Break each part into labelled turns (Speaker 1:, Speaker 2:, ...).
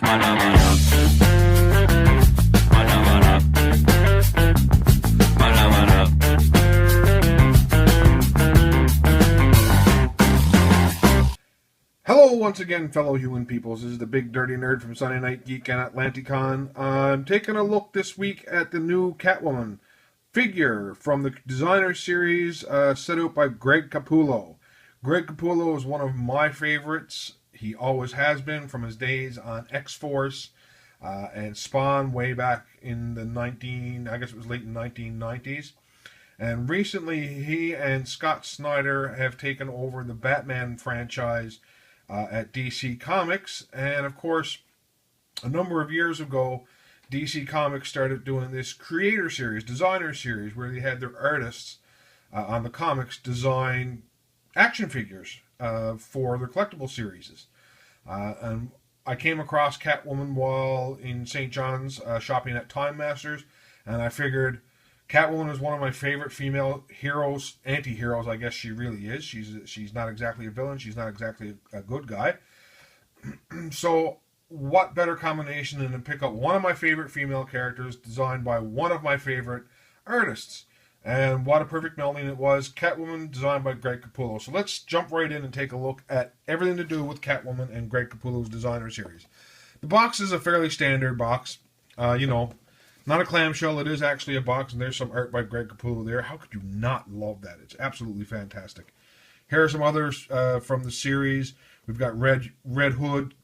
Speaker 1: Mana mana. Mana mana. Mana mana.
Speaker 2: Hello once again, fellow human peoples. This is the Big Dirty Nerd from Sunday Night Geek and Atlanticon. I'm taking a look this week at the new Catwoman figure from the designer series set out by Greg Capullo. Greg Capullo is one of my favorites. He always has been from his days on X-Force and Spawn way back in the late 1990s. And recently he and Scott Snyder have taken over the Batman franchise at DC Comics. And of course, a number of years ago, DC Comics started doing this creator series, designer series, where they had their artists on the comics design action figures for their collectible series. And I came across Catwoman while in St. John's shopping at Time Masters, and I figured Catwoman is one of my favorite female heroes, anti-heroes, I guess she really is. She's not exactly a villain, she's not exactly a good guy. So what better combination than to pick up one of my favorite female characters designed by one of my favorite artists. And what a perfect melding it was. Catwoman designed by Greg Capullo. So let's jump right in and take a look at everything to do with Catwoman and Greg Capullo's designer series. The box is a fairly standard box. Not a clamshell. It is actually a box, and there's some art by Greg Capullo there. How could you not love that? It's absolutely fantastic. Here are some others from the series. We've got Red Hood,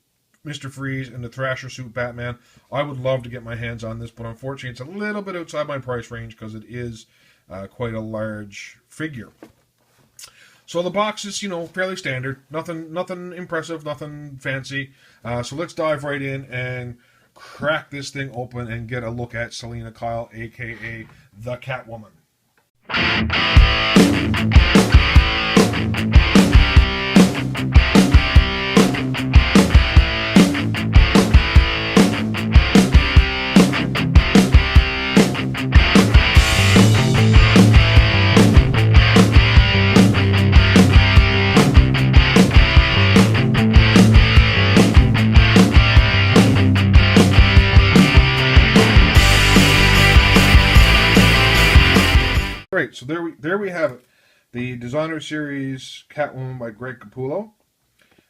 Speaker 2: Mr. Freeze, and the Thrasher suit Batman. I would love to get my hands on this, but unfortunately it's a little bit outside my price range because it is quite a large figure. So the box is, fairly standard. Nothing impressive, nothing fancy. So let's dive right in and crack this thing open and get a look at Selina Kyle, aka the Catwoman. Right, so there we have it. The designer series Catwoman by Greg Capullo.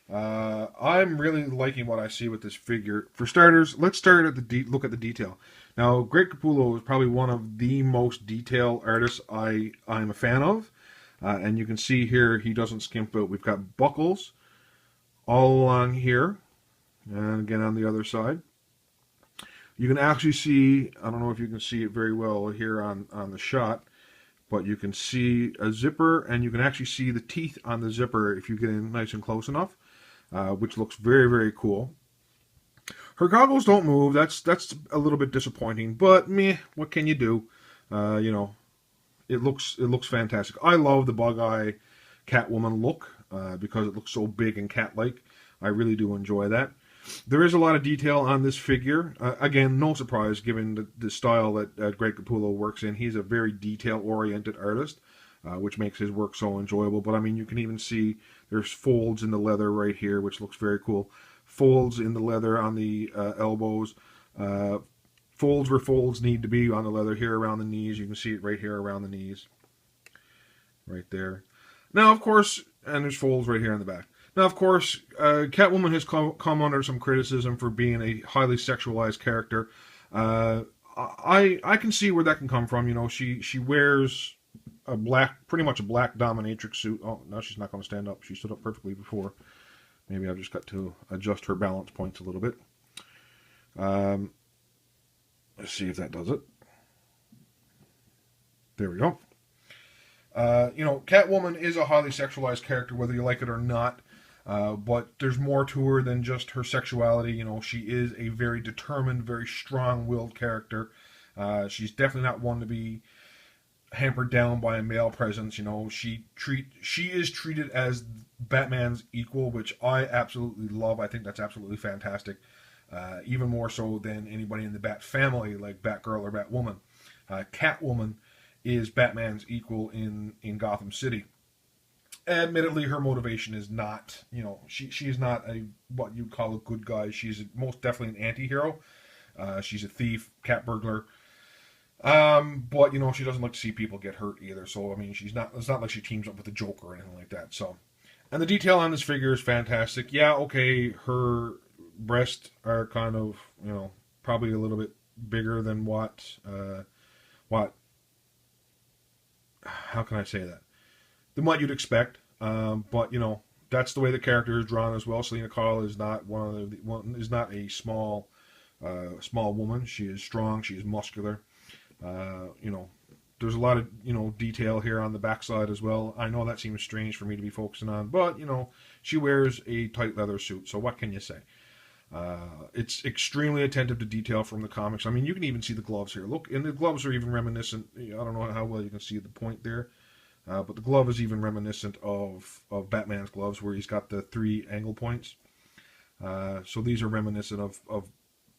Speaker 2: I'm really liking what I see with this figure. For starters, let's start at look at the detail. Now, Greg Capullo is probably one of the most detailed artists I'm a fan of. And you can see here he doesn't skimp out. We've got buckles all along here. And again on the other side. You can actually see, I don't know if you can see it very well here on the shot, but you can see a zipper, and you can actually see the teeth on the zipper if you get in nice and close enough, which looks very, very cool. Her goggles don't move. That's a little bit disappointing, but meh, what can you do? It looks fantastic. I love the bug eye Catwoman look because it looks so big and cat-like. I really do enjoy that. There is a lot of detail on this figure. Again, no surprise given the style that Greg Capullo works in. He's a very detail-oriented artist, which makes his work so enjoyable. But, I mean, you can even see there's folds in the leather right here, which looks very cool. Folds in the leather on the elbows. Folds where folds need to be on the leather here around the knees. You can see it right here around the knees. Right there. Now, of course, and there's folds right here on the back. Now, of course, Catwoman has come under some criticism for being a highly sexualized character. I can see where that can come from. She wears pretty much a black dominatrix suit. Oh, now she's not going to stand up. She stood up perfectly before. Maybe I've just got to adjust her balance points a little bit. Let's see if that does it. There we go. Catwoman is a highly sexualized character, whether you like it or not. But there's more to her than just her sexuality. She is a very determined, very strong-willed character. She's definitely not one to be hampered down by a male presence. She is treated as Batman's equal, which I absolutely love. I think that's absolutely fantastic. Even more so than anybody in the Bat family, like Batgirl or Batwoman. Catwoman is Batman's equal in Gotham City. Admittedly, her motivation is not, she is not a what you'd call a good guy. She's most definitely an anti-hero. She's a thief, cat burglar. But she doesn't like to see people get hurt either. So I mean, she's not. It's not like she teams up with the Joker or anything like that. So, and the detail on this figure is fantastic. Yeah, okay, her breasts are kind of, probably a little bit bigger than what. How can I say that? Than what you'd expect. But that's the way the character is drawn as well. Selena Kyle is not is not a small woman. She is strong. She is muscular. There's a lot of detail here on the backside as well. I know that seems strange for me to be focusing on, but she wears a tight leather suit. So what can you say? It's extremely attentive to detail from the comics. I mean, you can even see the gloves here. Look, and the gloves are even reminiscent. I don't know how well you can see the point there. But the glove is even reminiscent of Batman's gloves, where he's got the 3 angle points. So these are reminiscent of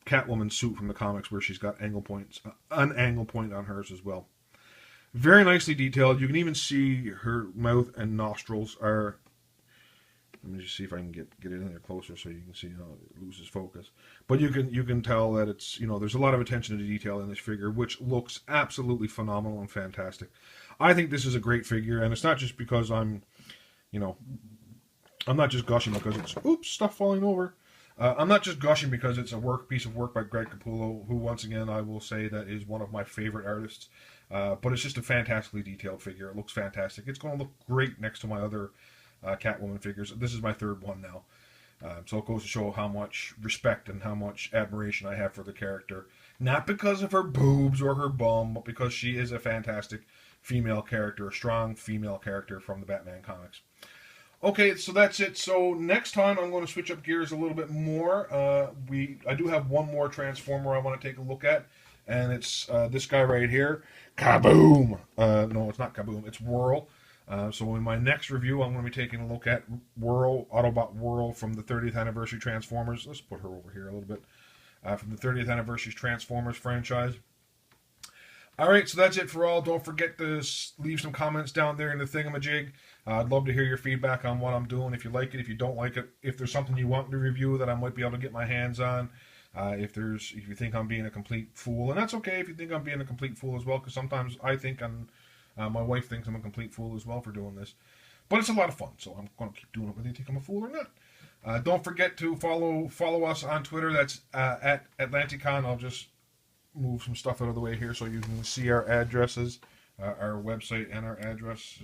Speaker 2: Catwoman's suit from the comics, where she's got angle points, an angle point on hers as well. Very nicely detailed. You can even see her mouth and nostrils are. Let me just see if I can get it in there closer so you can see how it loses focus. But you can tell that it's there's a lot of attention to detail in this figure, which looks absolutely phenomenal and fantastic. I think this is a great figure, and it's not just because I'm not just gushing because it's stuff falling over. I'm not just gushing because it's a piece of work by Greg Capullo, who once again I will say that is one of my favorite artists. But it's just a fantastically detailed figure. It looks fantastic. It's going to look great next to my other Catwoman figures. This is my 3rd one now. So it goes to show how much respect and how much admiration I have for the character. Not because of her boobs or her bum, but because she is a fantastic female character, a strong female character from the Batman comics. Okay, so that's it. So next time I'm going to switch up gears a little bit more. I do have one more Transformer I want to take a look at, and it's this guy right here, Kaboom! No, it's not Kaboom, it's Whirl. So in my next review, I'm going to be taking a look at Whirl, Autobot Whirl from the 30th Anniversary Transformers. Let's put her over here a little bit. From the 30th Anniversary Transformers franchise. Alright, so that's it for all. Don't forget to leave some comments down there in the thingamajig. I'd love to hear your feedback on what I'm doing. If you like it, if you don't like it, if there's something you want me to review that I might be able to get my hands on. If you think I'm being a complete fool, and that's okay if you think I'm being a complete fool as well, because sometimes I think my wife thinks I'm a complete fool as well for doing this. But it's a lot of fun, so I'm going to keep doing it whether you think I'm a fool or not. Don't forget to follow us on Twitter. That's at Atlanticon. I'll just move some stuff out of the way here so you can see our addresses, our website and our address.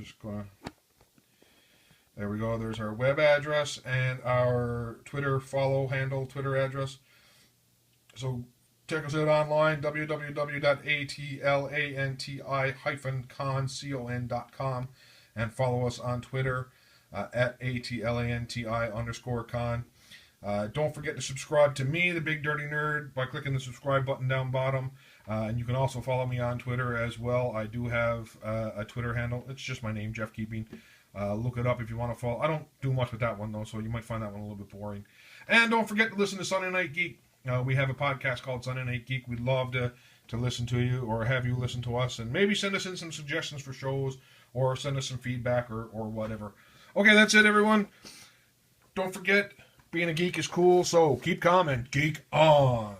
Speaker 2: There we go. There's our web address and our Twitter Twitter address. So check us out online, www.atlanti-con.com, and follow us on Twitter at atlanti_con. Don't forget to subscribe to me, the Big Dirty Nerd, by clicking the subscribe button down bottom. And you can also follow me on Twitter as well. I do have a Twitter handle. It's just my name, Jeff Keeping. Look it up if you want to follow. I don't do much with that one, though, so you might find that one a little bit boring. And don't forget to listen to Sunday Night Geek. We have a podcast called Sunday Night Geek. We'd love to listen to you or have you listen to us, and maybe send us in some suggestions for shows or send us some feedback or whatever. Okay, that's it, everyone. Don't forget, being a geek is cool, so keep calm and geek on.